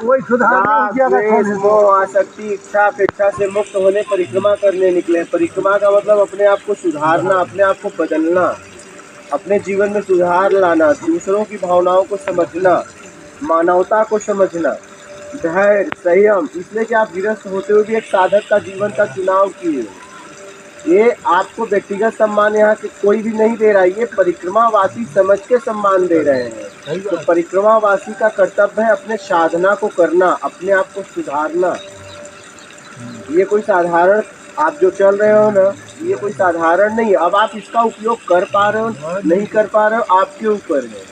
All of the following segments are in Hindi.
वही सुधार मोह आसक्ति इच्छा अपेक्षा से मुक्त होने परिक्रमा करने निकले। परिक्रमा का मतलब अपने आप को सुधारना, अपने आप को बदलना, अपने जीवन में सुधार लाना, दूसरों की भावनाओं को समझना, मानवता को समझना, धैर्य, संयम। इसलिए कि आप गृहस्थ होते हुए भी एक साधक का जीवन का चुनाव किए। ये आपको व्यक्तिगत सम्मान यहाँ से कोई भी नहीं दे रहा है, ये परिक्रमावासी समझ के सम्मान दे रहे हैं। तो परिक्रमावासी का कर्तव्य है अपने साधना को करना, अपने आप को सुधारना। ये कोई साधारण आप जो चल रहे हो ना, ये कोई साधारण नहीं है। अब आप इसका उपयोग कर पा रहे हो नहीं कर पा रहे हो, आपके ऊपर है।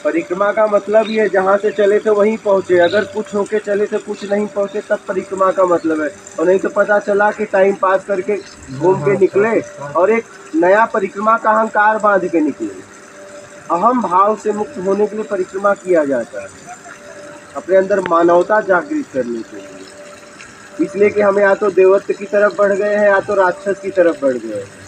परिक्रमा का मतलब ये जहाँ से चले थे वहीं पहुँचे। अगर कुछ होके चले थे कुछ नहीं पहुँचे तब परिक्रमा का मतलब है। और नहीं तो पता चला कि टाइम पास करके घूम के निकले और एक नया परिक्रमा का अहंकार बांध के निकले। अहम भाव से मुक्त होने के लिए परिक्रमा किया जाता है, अपने अंदर मानवता जागृत करने के लिए। इसलिए कि हम या तो देवत्व की तरफ बढ़ गए हैं या तो राक्षस की तरफ बढ़ गए हैं।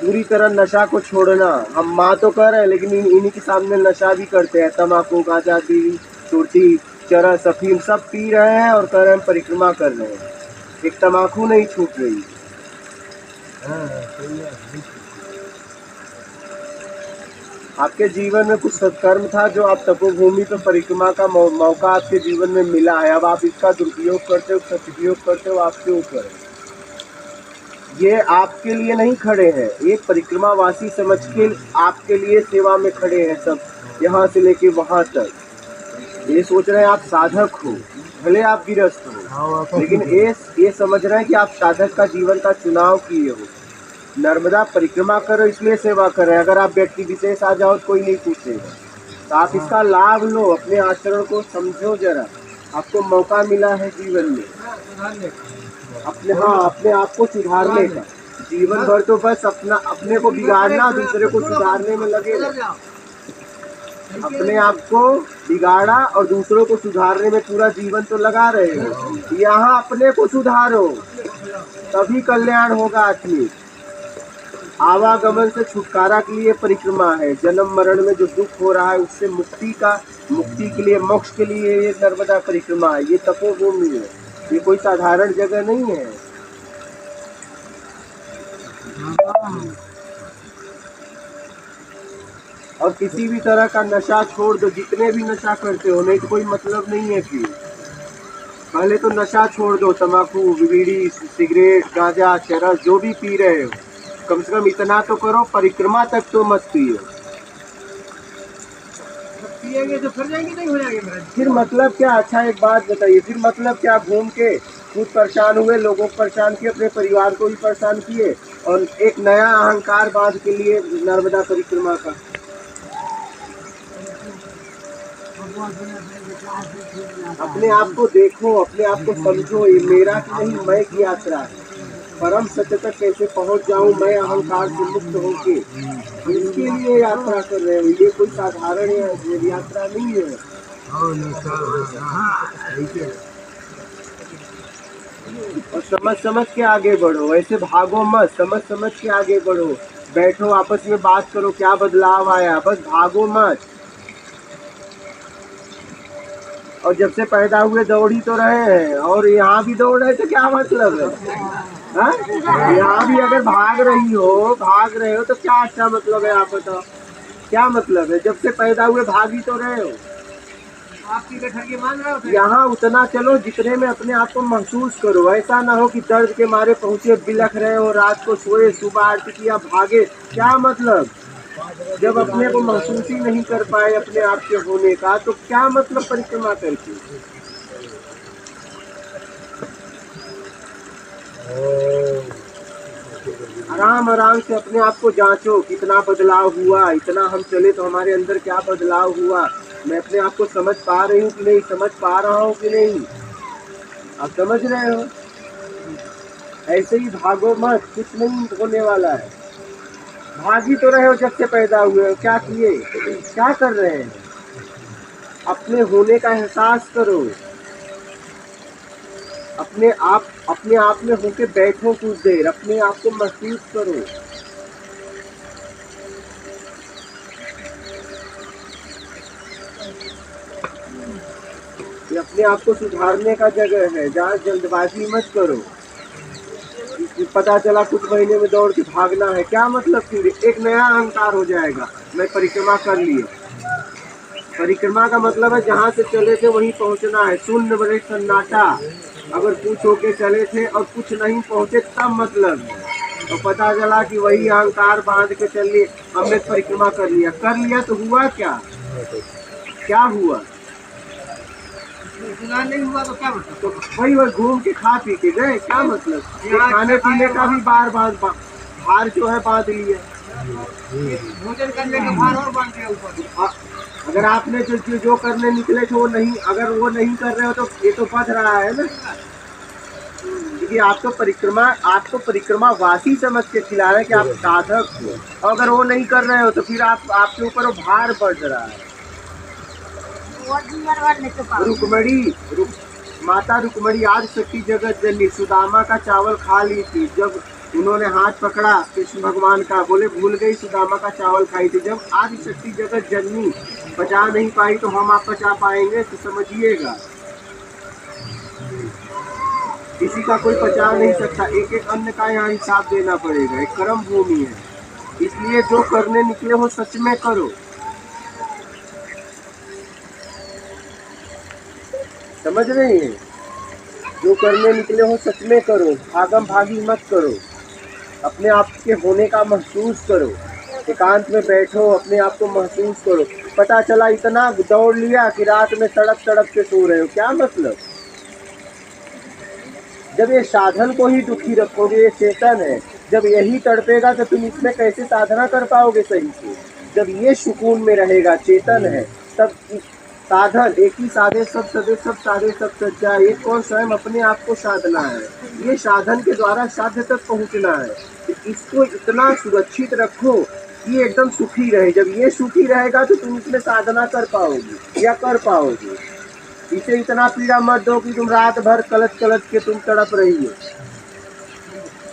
पूरी तरह नशा को छोड़ना। हम माँ तो कर रहे हैं लेकिन इन्हीं के सामने नशा भी करते हैं। तम्बाकू, गांजा, बीड़ी, सुरती, चरस, अफीम सब पी रहे हैं और कर रहे हैं, परिक्रमा कर रहे हैं। एक तम्बाकू नहीं छूट रही। आपके जीवन में कुछ सत्कर्म था जो आप तपोभूमि पर परिक्रमा का मौका आपके जीवन में मिला है। अब आप इसका दुरुपयोग करते हो, सदुपयोग करते हो, आपके ऊपर है। ये आपके लिए नहीं खड़े हैं, एक परिक्रमावासी समझ के आपके लिए सेवा में खड़े हैं। सब यहाँ से लेके वहाँ तक ये सोच रहे हैं आप साधक हो, भले आप गिरस्थ हो, लेकिन ये समझ रहे हैं कि आप साधक का जीवन का चुनाव किए हो। नर्मदा परिक्रमा करो इसलिए सेवा कर रहे हैं। अगर आप व्यक्ति विशेष आ जाओ तो कोई नहीं पूछेगा। तो आप इसका लाभ लो, अपने आचरण को समझो जरा। आपको मौका मिला है जीवन में अपने आप को सुधारने का। जीवन भर तो बस अपने को बिगाड़ना, दूसरे को सुधारने में लगे रहे। अपने आप को बिगाड़ा और दूसरों को सुधारने में पूरा जीवन तो लगा रहे हो। यहाँ अपने को सुधारो, तभी कल्याण होगा आखिर। आवागमन से छुटकारा के लिए परिक्रमा है। जन्म मरण में जो दुख हो रहा है उससे मुक्ति के लिए, मोक्ष के लिए ये नर्मदा परिक्रमा है। ये तपोभूमि है, ये कोई साधारण जगह नहीं है। और किसी भी तरह का नशा छोड़ दो, जितने भी नशा करते हो, नहीं तो कोई मतलब नहीं है। फिर पहले तो नशा छोड़ दो, तम्बाकू, बीड़ी, सिगरेट, गांजा, चरस जो भी पी रहे हो, कम से कम इतना तो करो, परिक्रमा तक तो मत पियो। पिएंगे तो फिर जाएंगे, नहीं हो जाएंगे फिर मतलब क्या। अच्छा एक बात बताइए, फिर मतलब क्या। घूम के खुद परेशान हुए, लोगों को परेशान किए, अपने परिवार को भी परेशान किए और एक नया अहंकार बांध के लिए नर्मदा परिक्रमा का। अपने आप को देखो, अपने आप को समझो, ये मेरा की नहीं मैं की यात्रा है। परम सत्य तक कैसे पहुंच जाऊं मैं अहंकार से मुक्त होके, इसके लिए यात्रा कर रहे हो। ये कोई साधारण यात्रा नहीं है। और समझ के आगे बढ़ो, ऐसे भागो मत, समझ के आगे बढ़ो। बैठो, आपस में बात करो, क्या बदलाव आया, बस भागो मत। और जब से पैदा हुए दौड़ ही तो रहे हैं, और यहाँ भी दौड़ रहे तो क्या मतलब है। यहाँ भी अगर भाग रहे हो तो क्या अच्छा मतलब है। आप बताओ क्या मतलब है। जब से पैदा हुए भाग ही तो रहे हो। आपकी गठरी मान रहे हो। यहाँ उतना चलो जितने में अपने आप को महसूस करो। ऐसा ना हो कि दर्द के मारे पहुँचे, बिलख रहे हो, रात को सोए, सुबह आरती किया, भागे, क्या मतलब। जब अपने को महसूस ही नहीं कर पाए अपने आप के होने का, तो क्या मतलब परिक्रमा करके। आराम से अपने आप को जांचो, कितना बदलाव हुआ। इतना हम चले तो हमारे अंदर क्या बदलाव हुआ। मैं अपने आप को समझ पा रही हूँ कि नहीं, समझ पा रहा हूँ कि नहीं। आप समझ रहे हो। ऐसे ही भागो मत, कुछ नहीं होने वाला है। भागी तो रहे हो जब से पैदा हुए हो, क्या किए, क्या कर रहे हैं। अपने होने का एहसास करो। अपने आप में होके बैठो कुछ देर, अपने आप को महसूस करो। ये अपने आप को सुधारने का जगह है, जहाँ जल्दबाजी मत करो। पता चला कुछ महीने में दौड़ के भागना है, क्या मतलब? फिर एक नया अहंकार हो जाएगा, मैं परिक्रमा कर लिए। परिक्रमा का मतलब है जहाँ से चले थे वहीं पहुँचना है, शून्य बड़े सन्नाटा। अगर कुछ होके चले थे और कुछ नहीं पहुँचे तब मतलब है। तो पता चला कि वही अहंकार बांध के चल लिए, हमने परिक्रमा कर लिया तो हुआ क्या? क्या हुआ? नहीं हुआ तो क्या मतलब? तो वही घूम के खा पी के गए, क्या मतलब? खाने पीने का भी भार जो है बांध लिया, भोजन करने का भार और बांध दिया ऊपर। अगर आपने जो करने निकले थे वो नहीं, अगर वो नहीं कर रहे हो तो ये तो बच रहा है ना। क्योंकि आपको परिक्रमा वासी समझ के खिला रहे हैं कि आप साधक हो। अगर वो नहीं कर रहे हो तो फिर आपके ऊपर वो भार बढ़ रहा है। माता रुक्मणी आदि शक्ति जगत जननी सुदामा का चावल खा ली थी। जब उन्होंने हाथ पकड़ा कृष्ण भगवान का, बोले भूल गई सुदामा का चावल खाई थी। जब आदि शक्ति जगत जननी पचा नहीं पाई तो हम आप पचा पाएंगे? तो समझिएगा, किसी का कोई पचा नहीं सकता। एक एक अन्न का यहाँ हिसाब देना पड़ेगा, एक कर्म भूमि है। इसलिए जो करने निकले हो सच में करो। समझ रही हैं? जो करने निकले हो सच में करो, भागम भागी मत करो। अपने आप के होने का महसूस करो, एकांत में बैठो, अपने आप को महसूस करो। पता चला इतना दौड़ लिया कि रात में तड़प के सो रहे हो, क्या मतलब? जब ये साधन को ही दुखी रखोगे, ये चेतन है, जब यही तड़पेगा तो तुम इसमें कैसे साधना कर पाओगे सही से? जब ये सुकून में रहेगा, चेतन है, तब साधन एक ही साधे सब सदे, सब साधे सब सच्चा। ये कौन स्वयं अपने आप को साधना है, ये साधन के द्वारा साध्य तक पहुंचना है। तो इसको इतना सुरक्षित रखो कि एकदम सुखी रहे। जब ये सुखी रहेगा तो तुम इसमें साधना कर पाओगे या कर पाओगे। इसे इतना पीड़ा मत दो कि तुम रात भर कलच के तुम तड़प रही हो।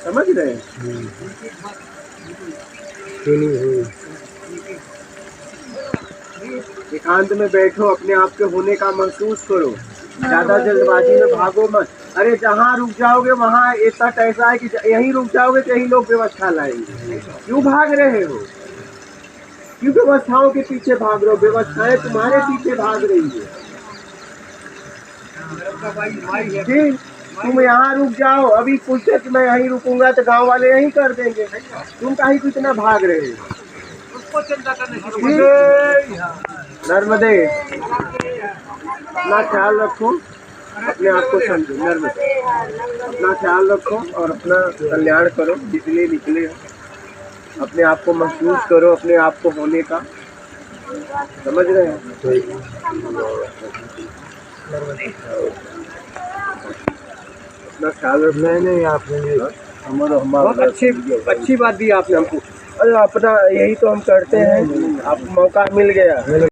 समझ रहे? एकांत में बैठो, अपने आप के होने का महसूस करो। ज्यादा जल्दबाजी में भागो मत। अरे जहाँ रुक जाओगे वहाँ ऐसा ऐसा है कि यहीं रुक जाओगे तो यही लोग व्यवस्था लाएंगे। क्यों भाग रहे हो? क्यों व्यवस्थाओं के पीछे भाग रहे हो? व्यवस्थाएं तुम्हारे पीछे भाग रही है। तुम यहाँ रुक जाओ, अभी पूछते कि मैं यहीं रुकूंगा तो गांव वाले यहीं कर देंगे। तुम कहीं को इतना भाग रहे हो? उसको चिंता करने नर्मदे, अपना ख्याल रखो, अपने आप को समझो। नर्मदे, अपना ख्याल रखो और अपना कल्याण करो। जितने निकले हो अपने आप को महसूस करो, अपने आप को होने का। समझ रहे हैं? अपना ख्याल रखना है। नहीं आपने बहुत अच्छी बात दी आपने हमको। अरे अपना यही तो हम करते हैं, आपको मौका मिल गया।